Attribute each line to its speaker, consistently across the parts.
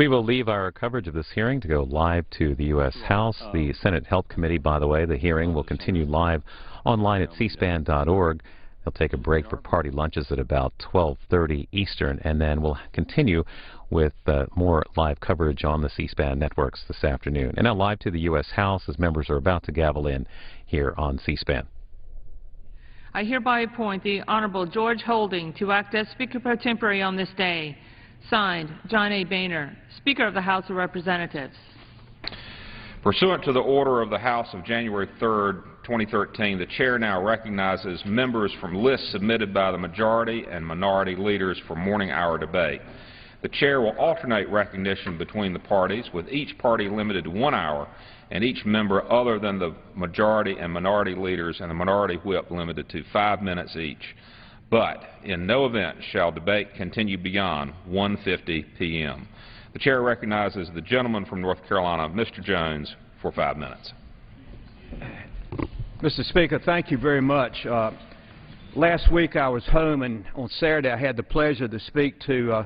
Speaker 1: We will leave our coverage of this hearing to go live to the U.S. House. The Senate Health Committee, by the way, the hearing will continue live online at cspan.org. They'll take a break for party lunches at about 12:30 Eastern, and then we'll continue with more live coverage on the C-SPAN networks this afternoon. And now live to the U.S. House as members are about to gavel in here on C-SPAN.
Speaker 2: I hereby appoint the Honorable George Holding to act as Speaker pro tempore on this day. Signed, John A. Boehner, Speaker of the House of Representatives.
Speaker 3: Pursuant to the order of the House of January 3, 2013, the Chair now recognizes members from lists submitted by the majority and minority leaders for morning hour debate. The Chair will alternate recognition between the parties, with each party limited to 1 hour and each member other than the majority and minority leaders and the minority whip limited to 5 minutes each. But in no event shall debate continue beyond 1:50 p.m. The Chair recognizes the gentleman from North Carolina, Mr. Jones, for 5 minutes.
Speaker 4: Mr. Speaker, thank you very much. Last week I was home, and on Saturday I had the pleasure to speak to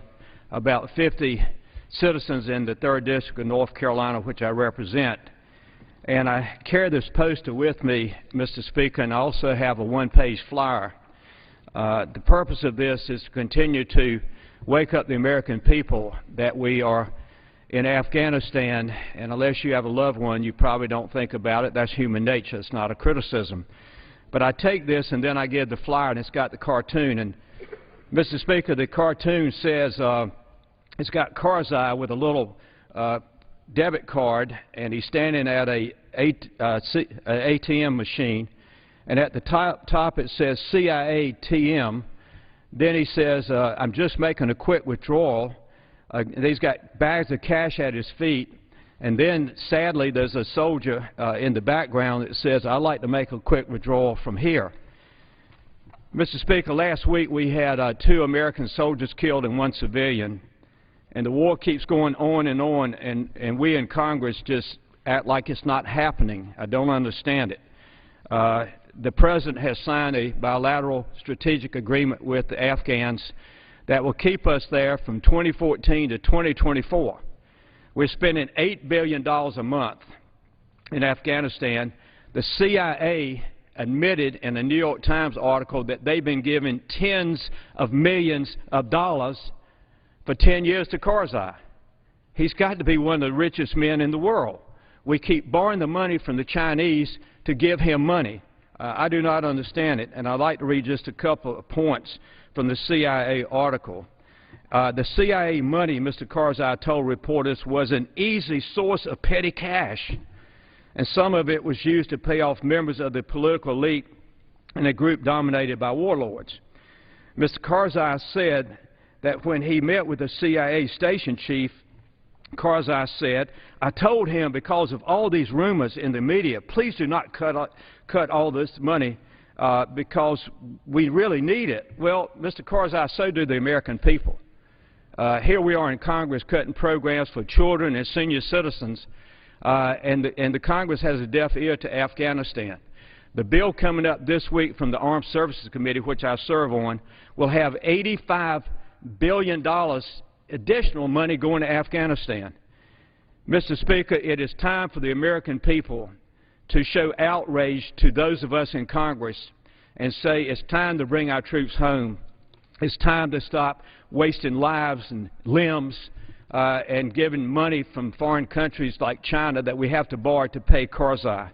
Speaker 4: about 50 citizens in the 3rd District of North Carolina, which I represent. And I carry this poster with me, Mr. Speaker, and I also have a one-page flyer. The purpose of this is to continue to wake up the American people that we are in Afghanistan, and unless you have a loved one, you probably don't think about it. That's human nature. It's not a criticism. But I take this and then I give the flyer, and it's got the cartoon. And, Mr. Speaker, the cartoon says it's got Karzai with a little debit card, and he's standing at a ATM machine. And at the top it says CIA TM. Then he says, I'm just making a quick withdrawal. He's got bags of cash at his feet. And then, sadly, there's a soldier in the background that says, I'd like to make a quick withdrawal from here. Mr. Speaker, last week we had 2 American soldiers killed and 1 civilian. And the war keeps going on, and we in Congress just act like it's not happening. I don't understand it. The President has signed a bilateral strategic agreement with the Afghans that will keep us there from 2014 to 2024. We're spending $8 billion a month in Afghanistan. The CIA admitted in a New York Times article that they've been giving tens of millions of dollars for 10 years to Karzai. He's got to be one of the richest men in the world. We keep borrowing the money from the Chinese to give him money. I do not understand it, and I'd like to read just a couple of points from the CIA article. The CIA money, Mr. Karzai told reporters, was an easy source of petty cash, and some of it was used to pay off members of the political elite in a group dominated by warlords. Mr. Karzai said that when he met with the CIA station chief, Karzai said, I told him because of all these rumors in the media, please do not cut all this money because we really need it. Well, Mr. Karzai, so do the American people. Here we are in Congress cutting programs for children and senior citizens, and the Congress has a deaf ear to Afghanistan. The bill coming up this week from the Armed Services Committee, which I serve on, will have $85 billion additional money going to Afghanistan. Mr. Speaker, it is time for the American people to show outrage to those of us in Congress and say it's time to bring our troops home. It's time to stop wasting lives and limbs and giving money from foreign countries like China that we have to borrow to pay Karzai.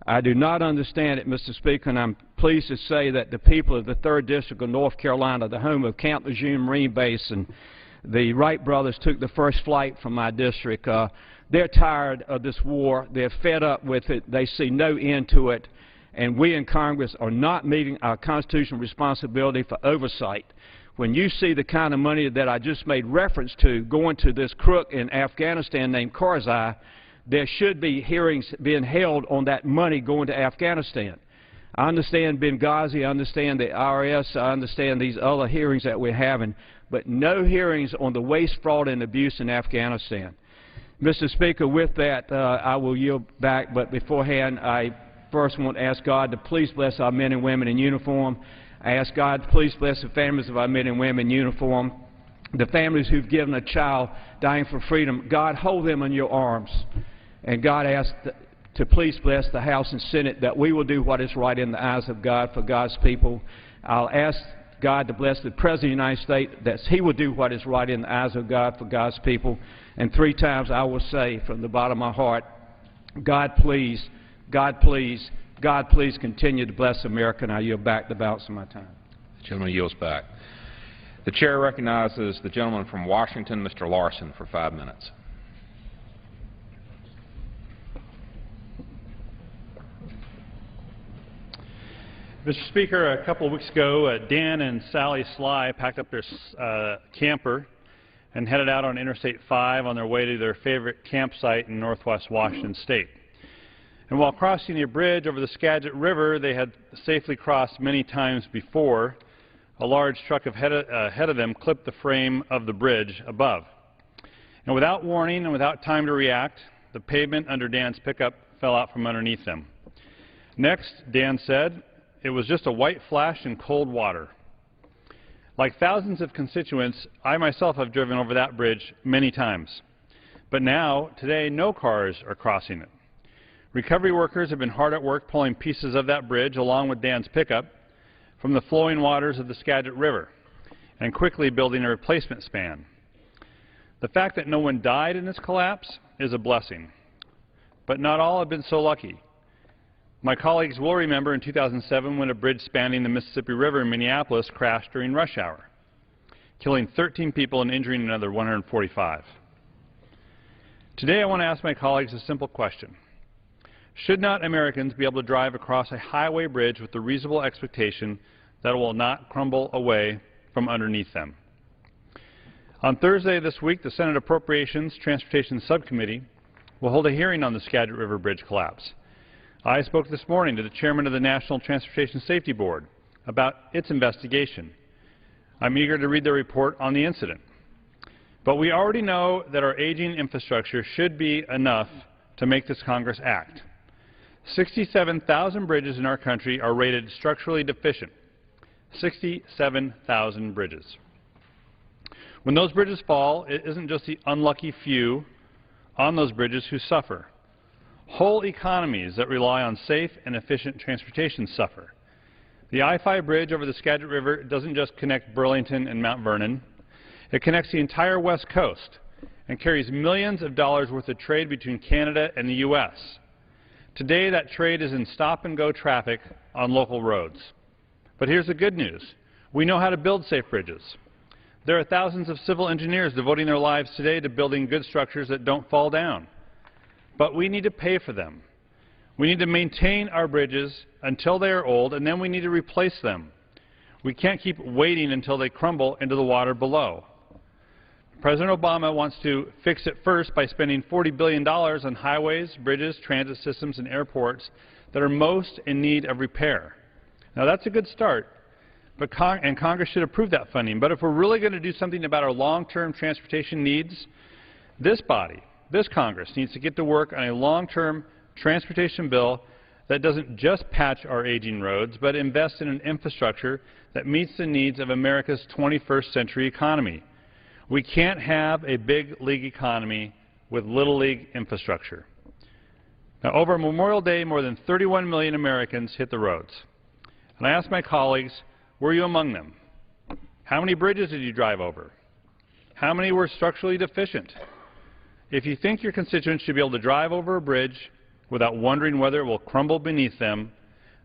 Speaker 4: I do not understand it, Mr. Speaker, and I'm pleased to say that the people of the 3rd District of North Carolina, the home of Camp Lejeune Marine Base, and the Wright brothers took the first flight from my district. They're tired of this war. They're fed up with it. They see no end to it. And we in Congress are not meeting our constitutional responsibility for oversight. When you see the kind of money that I just made reference to going to this crook in Afghanistan named Karzai, there should be hearings being held on that money going to Afghanistan. I understand Benghazi, I understand the IRS, I understand these other hearings that we're having, but no hearings on the waste, fraud, and abuse in Afghanistan. Mr. Speaker, with that, I will yield back, but beforehand, I first want to ask God to please bless our men and women in uniform. I ask God to please bless the families of our men and women in uniform. the families who've given a child dying for freedom. God, hold them in your arms. And God asks to please bless the House and Senate that we will do what is right in the eyes of God for God's people. I'll ask God to bless the President of the United States that he will do what is right in the eyes of God for God's people. And 3 times I will say from the bottom of my heart, God please, God please, God please continue to bless America. And I yield back the balance of my time.
Speaker 3: The gentleman yields back. The chair recognizes the gentleman from Washington, Mr. Larson, for 5 minutes.
Speaker 5: Mr. Speaker, a couple of weeks ago, Dan and Sally Sly packed up their camper and headed out on Interstate 5 on their way to their favorite campsite in northwest Washington State. And while crossing a bridge over the Skagit River they had safely crossed many times before, a large truck ahead of them clipped the frame of the bridge above. And without warning and without time to react, the pavement under Dan's pickup fell out from underneath them. Next, Dan said, it was just a white flash in cold water. Like thousands of constituents, I myself have driven over that bridge many times. But now, today, no cars are crossing it. Recovery workers have been hard at work pulling pieces of that bridge, along with Dan's pickup, from the flowing waters of the Skagit River, and quickly building a replacement span. The fact that no one died in this collapse is a blessing. But not all have been so lucky. My colleagues will remember in 2007 when a bridge spanning the Mississippi River in Minneapolis crashed during rush hour, killing 13 people and injuring another 145. Today I want to ask my colleagues a simple question. Should not Americans be able to drive across a highway bridge with the reasonable expectation that it will not crumble away from underneath them? On Thursday this week, the Senate Appropriations Transportation Subcommittee will hold a hearing on the Skagit River Bridge collapse. I spoke this morning to the chairman of the National Transportation Safety Board about its investigation. I'm eager to read their report on the incident. But we already know that our aging infrastructure should be enough to make this Congress act. 67,000 bridges in our country are rated structurally deficient. 67,000 bridges. When those bridges fall, it isn't just the unlucky few on those bridges who suffer. Whole economies that rely on safe and efficient transportation suffer. The I-5 bridge over the Skagit River doesn't just connect Burlington and Mount Vernon. It connects the entire West Coast and carries millions of dollars worth of trade between Canada and the U.S. Today, that trade is in stop-and-go traffic on local roads. But here's the good news. We know how to build safe bridges. There are thousands of civil engineers devoting their lives today to building good structures that don't fall down. But we need to pay for them. We need to maintain our bridges until they are old, and then we need to replace them. We can't keep waiting until they crumble into the water below. President Obama wants to fix it first by spending $40 billion on highways, bridges, transit systems, and airports that are most in need of repair. Now, that's a good start, but Congress should approve that funding. But if we're really going to do something about our long-term transportation needs, this body, this Congress needs to get to work on a long-term transportation bill that doesn't just patch our aging roads, but invest in an infrastructure that meets the needs of America's 21st century economy. We can't have a big league economy with little league infrastructure. Now, over Memorial Day, more than 31 million Americans hit the roads. And I asked my colleagues, were you among them? How many bridges did you drive over? How many were structurally deficient? If you think your constituents should be able to drive over a bridge without wondering whether it will crumble beneath them,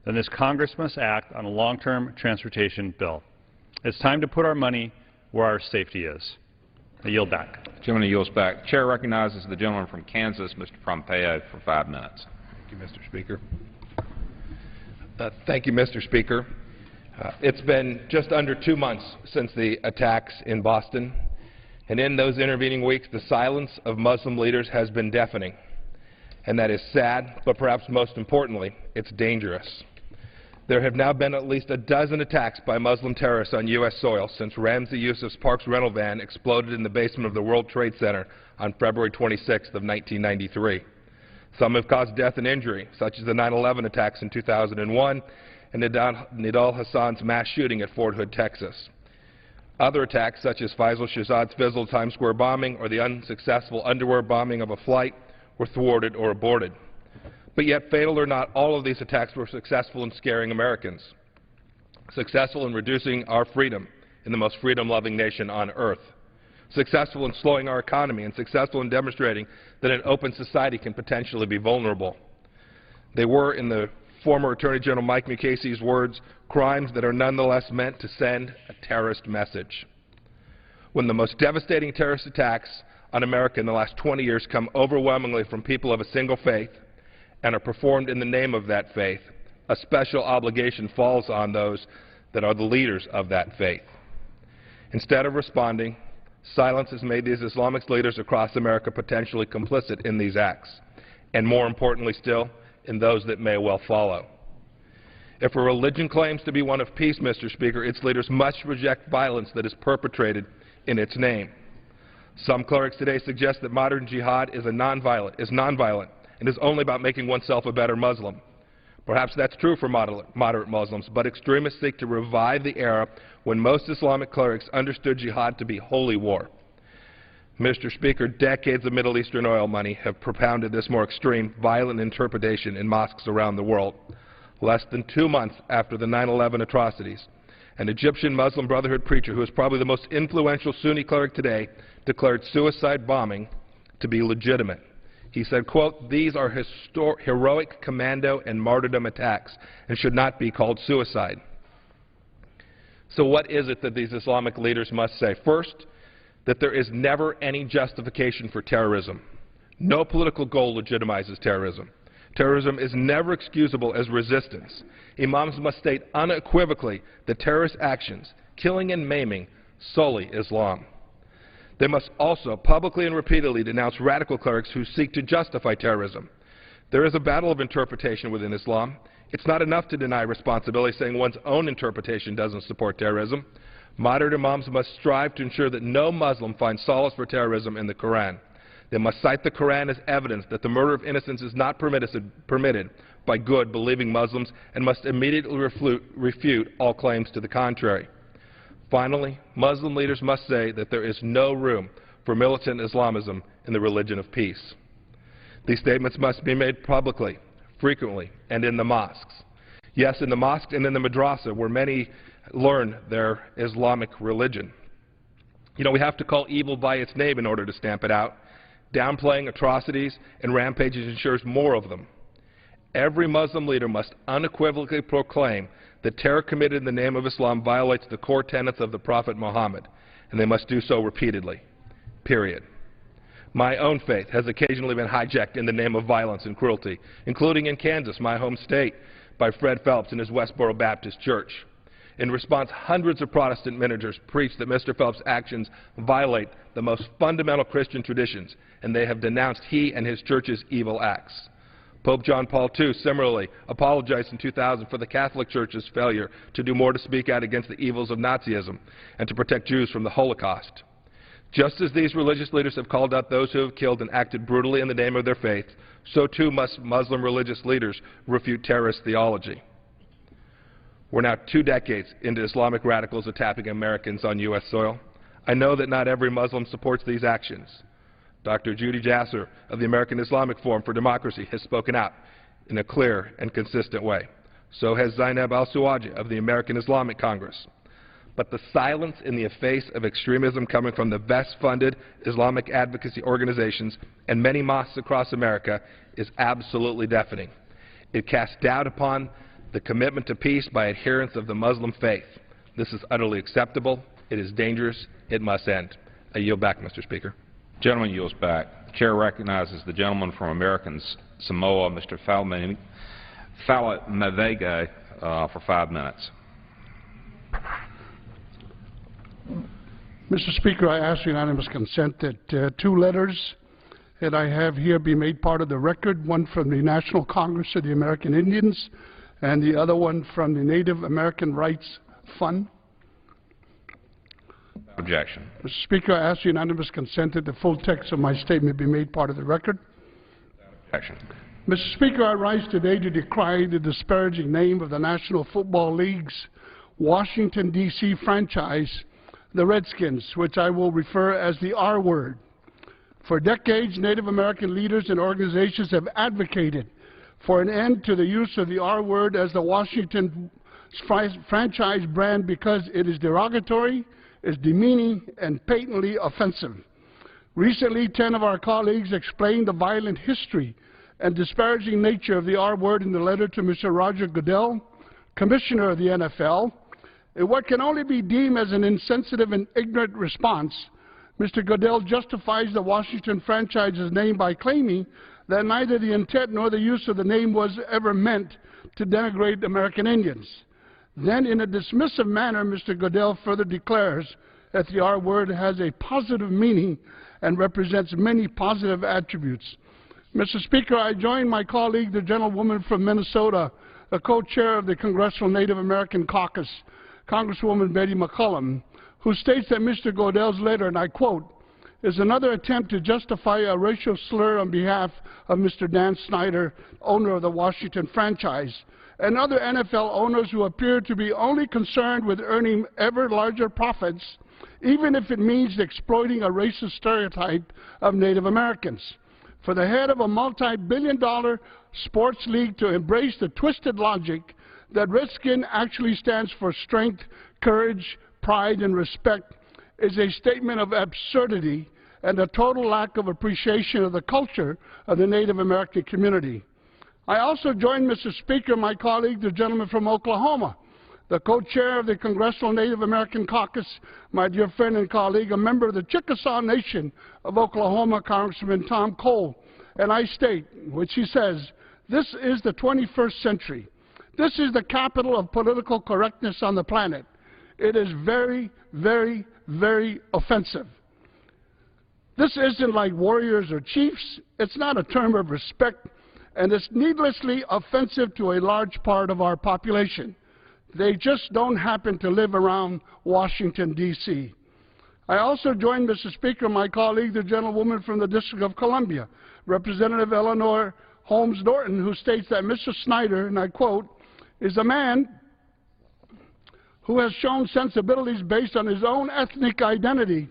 Speaker 5: then this Congress must act on a long-term transportation bill. It's time to put our money where our safety is. I yield back.
Speaker 3: The gentleman yields back. The chair recognizes the gentleman from Kansas, Mr. Pompeo, for 5 minutes.
Speaker 6: Thank you, Mr. Speaker. Thank you, Mr. Speaker. It's been just under 2 months since the attacks in Boston, and in those intervening weeks, the silence of Muslim leaders has been deafening. And that is sad, but perhaps most importantly, it's dangerous. There have now been at least a dozen attacks by Muslim terrorists on U.S. soil since Ramzi Yousef's Parks rental van exploded in the basement of the World Trade Center on February 26th of 1993. Some have caused death and injury, such as the 9/11 attacks in 2001 and Nidal Hassan's mass shooting at Fort Hood, Texas. Other attacks, such as Faisal Shahzad's Fizzle Times Square bombing or the unsuccessful underwear bombing of a flight, were thwarted or aborted. But yet, fatal or not, all of these attacks were successful in scaring Americans, successful in reducing our freedom in the most freedom-loving nation on earth, successful in slowing our economy, and successful in demonstrating that an open society can potentially be vulnerable. They were, in the former Attorney General Mike Mukasey's words, crimes that are nonetheless meant to send a terrorist message. When the most devastating terrorist attacks on America in the last 20 years come overwhelmingly from people of a single faith and are performed in the name of that faith, a special obligation falls on those that are the leaders of that faith. Instead of responding, silence has made these Islamic leaders across America potentially complicit in these acts, and more importantly still, in those that may well follow. If a religion claims to be one of peace, Mr. Speaker, its leaders must reject violence that is perpetrated in its name. Some clerics today suggest that modern jihad is nonviolent and is only about making oneself a better Muslim. Perhaps that's true for moderate Muslims, but extremists seek to revive the era when most Islamic clerics understood jihad to be holy war. Mr. Speaker, decades of Middle Eastern oil money have propounded this more extreme, violent interpretation in mosques around the world. Less than 2 months after the 9/11 atrocities, an Egyptian Muslim Brotherhood preacher, who is probably the most influential Sunni cleric today, declared suicide bombing to be legitimate. He said, quote, "These are heroic commando and martyrdom attacks and should not be called suicide." So what is it that these Islamic leaders must say? First, that there is never any justification for terrorism. No political goal legitimizes terrorism. Terrorism is never excusable as resistance. Imams must state unequivocally that terrorist actions, killing and maiming, sully Islam. They must also publicly and repeatedly denounce radical clerics who seek to justify terrorism. There is a battle of interpretation within Islam. It's not enough to deny responsibility, saying one's own interpretation doesn't support terrorism. Moderate imams must strive to ensure that no Muslim finds solace for terrorism in the Quran. They must cite the Quran as evidence that the murder of innocents is not permitted by good, believing Muslims, and must immediately refute all claims to the contrary. Finally, Muslim leaders must say that there is no room for militant Islamism in the religion of peace. These statements must be made publicly, frequently, and in the mosques. Yes, in the mosque and in the madrasa, where many learn their Islamic religion. You know, we have to call evil by its name in order to stamp it out. Downplaying atrocities and rampages ensures more of them. Every Muslim leader must unequivocally proclaim that terror committed in the name of Islam violates the core tenets of the Prophet Muhammad, and they must do so repeatedly. Period. My own faith has occasionally been hijacked in the name of violence and cruelty, including in Kansas, my home state, by Fred Phelps and his Westboro Baptist Church. In response, hundreds of Protestant ministers preached that Mr. Phelps' actions violate the most fundamental Christian traditions, and they have denounced he and his church's evil acts. Pope John Paul II similarly apologized in 2000 for the Catholic Church's failure to do more to speak out against the evils of Nazism and to protect Jews from the Holocaust. Just as these religious leaders have called out those who have killed and acted brutally in the name of their faith, so too must Muslim religious leaders refute terrorist theology. We're now 2 decades into Islamic radicals attacking Americans on U.S. soil. I know that not every Muslim supports these actions. Dr. Judy Jasser of the American Islamic Forum for Democracy has spoken out in a clear and consistent way. So has Zainab al-Suwaji of the American Islamic Congress. But the silence in the face of extremism coming from the best-funded Islamic advocacy organizations and many mosques across America is absolutely deafening. It casts doubt upon the commitment to peace by adherents of the Muslim faith. This is utterly acceptable. It is dangerous. It must end. I yield back, Mr. Speaker.
Speaker 3: Gentleman yields back. The chair recognizes the gentleman from American Samoa, Mr. Falamavega, for 5 minutes.
Speaker 7: Mr. Speaker, I ask unanimous consent that 2 letters that I have here be made part of the record, one from the National Congress of the American Indians and the other one from the Native American Rights Fund.
Speaker 3: Objection.
Speaker 7: Mr. Speaker, I ask unanimous consent that the full text of my statement be made part of the record.
Speaker 3: Objection.
Speaker 7: Mr. Speaker, I rise today to decry the disparaging name of the National Football League's Washington, D.C. franchise, the Redskins, which I will refer as the R word. For decades, Native American leaders and organizations have advocated for an end to the use of the R word as the Washington franchise brand because it is derogatory, is demeaning, and patently offensive. Recently, 10 of our colleagues explained the violent history and disparaging nature of the R word in the letter to Mr. Roger Goodell, Commissioner of the NFL. In what can only be deemed as an insensitive and ignorant response, Mr. Goodell justifies the Washington franchise's name by claiming that neither the intent nor the use of the name was ever meant to denigrate American Indians. Then, in a dismissive manner, Mr. Goodell further declares that the R word has a positive meaning and represents many positive attributes. Mr. Speaker, I join my colleague, the gentlewoman from Minnesota, the co-chair of the Congressional Native American Caucus, Congresswoman Betty McCollum, who states that Mr. Goodell's letter, and I quote, is another attempt to justify a racial slur on behalf of Mr. Dan Snyder, owner of the Washington franchise, and other NFL owners who appear to be only concerned with earning ever larger profits, even if it means exploiting a racist stereotype of Native Americans. For the head of a multi-billion-dollar sports league to embrace the twisted logic that Redskin actually stands for strength, courage, pride, and respect is a statement of absurdity and a total lack of appreciation of the culture of the Native American community. I also join, Mr. Speaker, my colleague, the gentleman from Oklahoma, the co-chair of the Congressional Native American Caucus, my dear friend and colleague, a member of the Chickasaw Nation of Oklahoma, Congressman Tom Cole, and I state, which he says, this is the 21st century. This is the capital of political correctness on the planet. It is very, very, very offensive. This isn't like warriors or chiefs. It's not a term of respect, and it's needlessly offensive to a large part of our population. They just don't happen to live around Washington, D.C. I also join, Mr. Speaker, my colleague, the gentlewoman from the District of Columbia, Representative Eleanor Holmes Norton, who states that Mr. Snyder, and I quote, is a man who has shown sensibilities based on his own ethnic identity,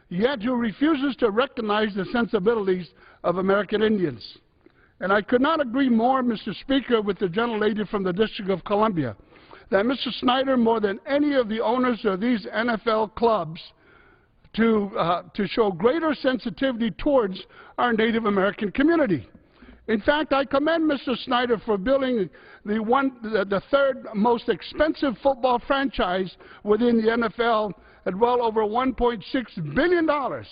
Speaker 7: yet who refuses to recognize the sensibilities of American Indians. And I could not agree more, Mr. Speaker, with the gentlelady from the District of Columbia, that Mr. Snyder, more than any of the owners of these NFL clubs, to show greater sensitivity towards our Native American community. In fact, I commend Mr. Snyder for building the third most expensive football franchise within the NFL at well over $1.6 billion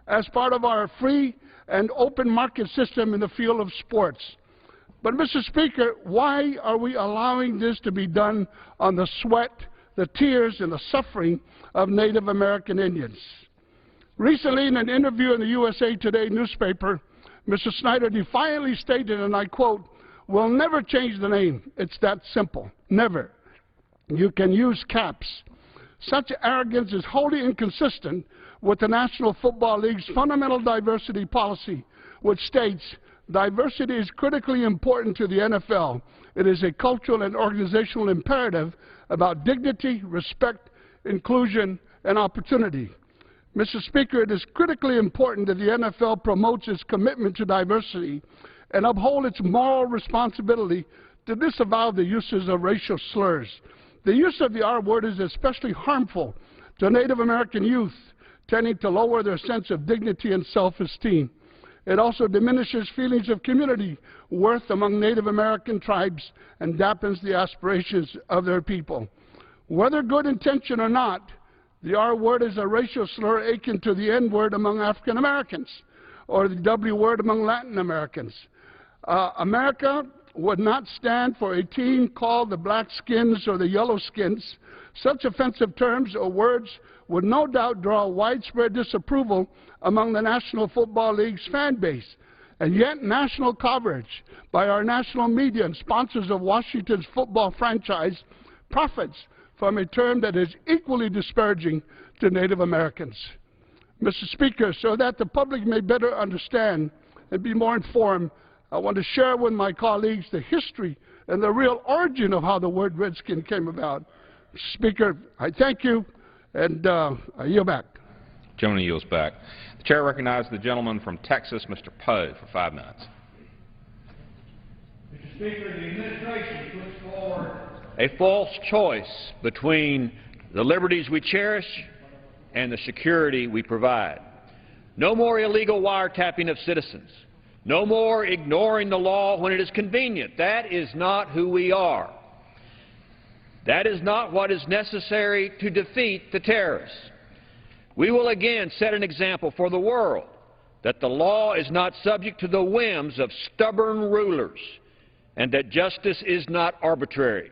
Speaker 7: as part of our free and open market system in the field of sports. But, Mr. Speaker, why are we allowing this to be done on the sweat, the tears, and the suffering of Native American Indians? Recently, in an interview in the USA Today newspaper, Mr. Snyder defiantly stated, and I quote, "We'll never change the name. It's that simple. Never. You can use caps." Such arrogance is wholly inconsistent with the National Football League's fundamental diversity policy, which states, diversity is critically important to the NFL. It is a cultural and organizational imperative about dignity, respect, inclusion, and opportunity. Mr. Speaker, it is critically important that the NFL promotes its commitment to diversity and uphold its moral responsibility to disavow the uses of racial slurs. The use of the R word is especially harmful to Native American youth, tending to lower their sense of dignity and self-esteem. It also diminishes feelings of community worth among Native American tribes and dampens the aspirations of their people. Whether good intention or not, the R word is a racial slur akin to the N word among African Americans or the W word among Latin Americans. America would not stand for a team called the Blackskins or the Yellowskins. Such offensive terms or words would no doubt draw widespread disapproval among the National Football League's fan base. And yet national coverage by our national media and sponsors of Washington's football franchise profits from a term that is equally disparaging to Native Americans. Mr. Speaker, so that the public may better understand and be more informed, I want to share with my colleagues the history and the real origin of how the word Redskin came about. Mr. Speaker, I thank you, And I yield back.
Speaker 3: Gentleman yields back. The chair recognizes the gentleman from Texas, Mr. Poe, for 5 minutes.
Speaker 8: Mr. Speaker, the administration puts forward a false choice between the liberties we cherish and the security we provide. No more illegal wiretapping of citizens. No more ignoring the law when it is convenient. That is not who we are. That is not what is necessary to defeat the terrorists. We will again set an example for the world that the law is not subject to the whims of stubborn rulers and that justice is not arbitrary.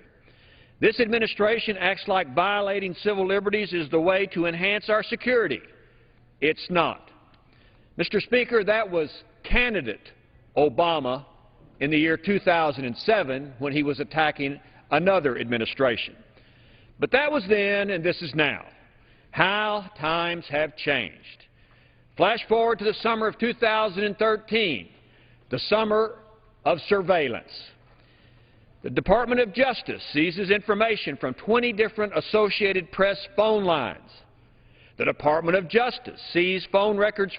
Speaker 8: This administration acts like violating civil liberties is the way to enhance our security. It's not. Mr. Speaker, that was candidate Obama in the year 2007 when he was attacking another administration. But that was then and this is now. How times have changed. Flash forward to the summer of 2013, the summer of surveillance. The Department of Justice seizes information from 20 different Associated Press phone lines. The Department of Justice seized phone records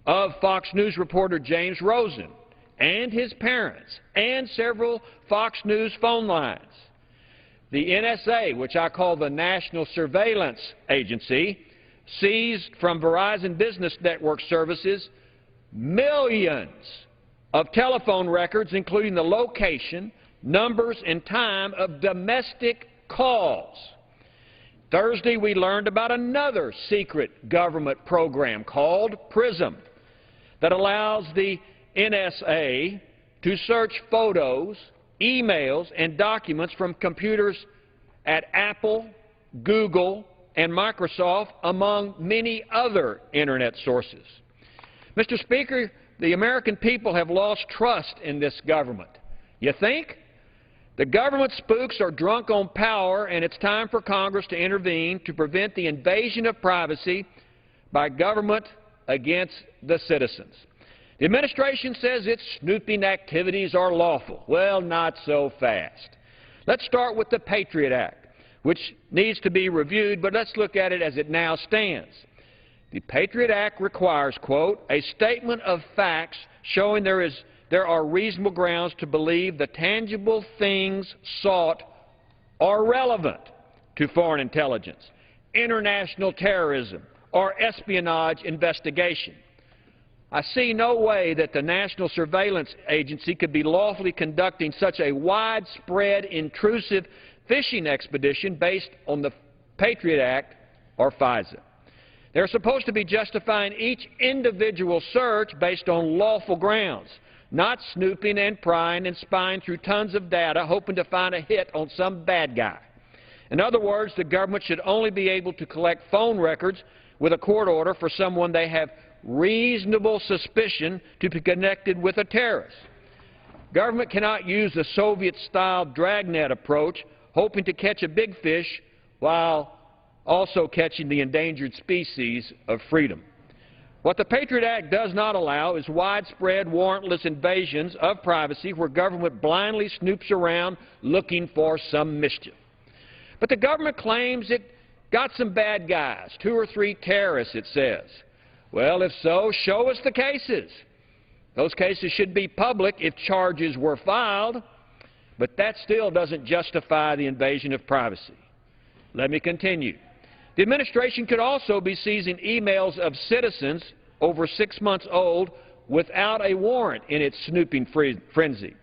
Speaker 8: of Fox News reporter James Rosen and his parents and several Fox News phone lines. The NSA, which I call the National Surveillance Agency, seized from Verizon Business Network Services millions of telephone records, including the location, numbers, and time of domestic calls. Thursday, we learned about another secret government program called PRISM that allows the NSA to search photos, emails, and documents from computers at Apple, Google, and Microsoft, among many other Internet sources. Mr. Speaker, the American people have lost trust in this government. You think? The government spooks are drunk on power, and it's time for Congress to intervene to prevent the invasion of privacy by government against the citizens. The administration says its snooping activities are lawful. Well, not so fast. Let's start with the Patriot Act, which needs to be reviewed, but let's look at it as it now stands. The Patriot Act requires, quote, a statement of facts showing there are reasonable grounds to believe the tangible things sought are relevant to foreign intelligence, international terrorism, or espionage investigation. I see no way that the National Surveillance Agency could be lawfully conducting such a widespread, intrusive fishing expedition based on the Patriot Act or FISA. They're supposed to be justifying each individual search based on lawful grounds, not snooping and prying and spying through tons of data hoping to find a hit on some bad guy. In other words, the government should only be able to collect phone records with a court order for someone they have reasonable suspicion to be connected with a terrorist. Government cannot use the Soviet-style dragnet approach, hoping to catch a big fish while also catching the endangered species of freedom. What the Patriot Act does not allow is widespread warrantless invasions of privacy where government blindly snoops around looking for some mischief. But the government claims it got some bad guys, 2 or 3 terrorists, it says. Well, if so, show us the cases. Those cases should be public if charges were filed, but that still doesn't justify the invasion of privacy. Let me continue. The administration could also be seizing emails of citizens over 6 months old without a warrant in its snooping frenzy.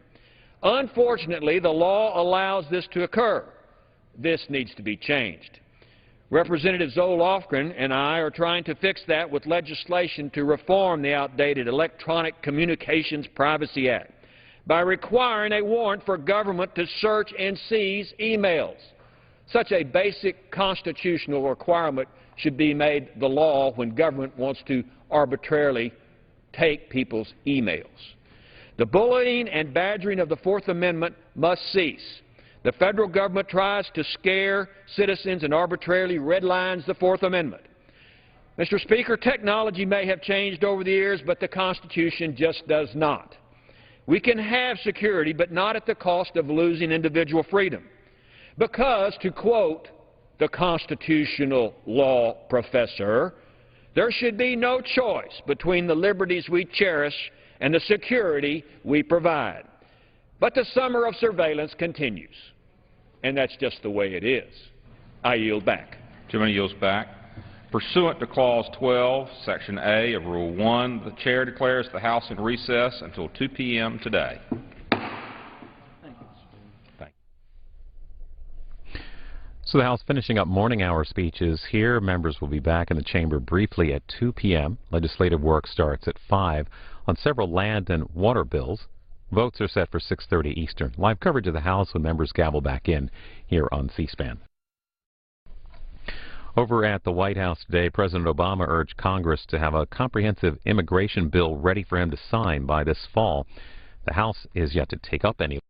Speaker 8: Unfortunately, the law allows this to occur. This needs to be changed. Representative Zoe Lofgren and I are trying to fix that with legislation to reform the outdated Electronic Communications Privacy Act by requiring a warrant for government to search and seize emails. Such a basic constitutional requirement should be made the law when government wants to arbitrarily take people's emails. The bullying and badgering of the Fourth Amendment must cease. The federal government tries to scare citizens and arbitrarily redlines the Fourth Amendment. Mr. Speaker, technology may have changed over the years, but the Constitution just does not. We can have security, but not at the cost of losing individual freedom. Because, to quote the constitutional law professor, there should be no choice between the liberties we cherish and the security we provide. But the summer of surveillance continues, and that's just the way it is. I yield back.
Speaker 3: Gentleman yields back. Pursuant to Clause 12, Section A of Rule 1, the Chair declares the House in recess until 2 p.m. today.
Speaker 1: So the House finishing up morning hour speeches here. Members will be back in the chamber briefly at 2 p.m. Legislative work starts at 5 on several land and water bills. Votes are set for 6:30 Eastern. Live coverage of the House when members gavel back in here on C-SPAN. Over at the White House today, President Obama urged Congress to have a comprehensive immigration bill ready for him to sign by this fall. The House is yet to take up any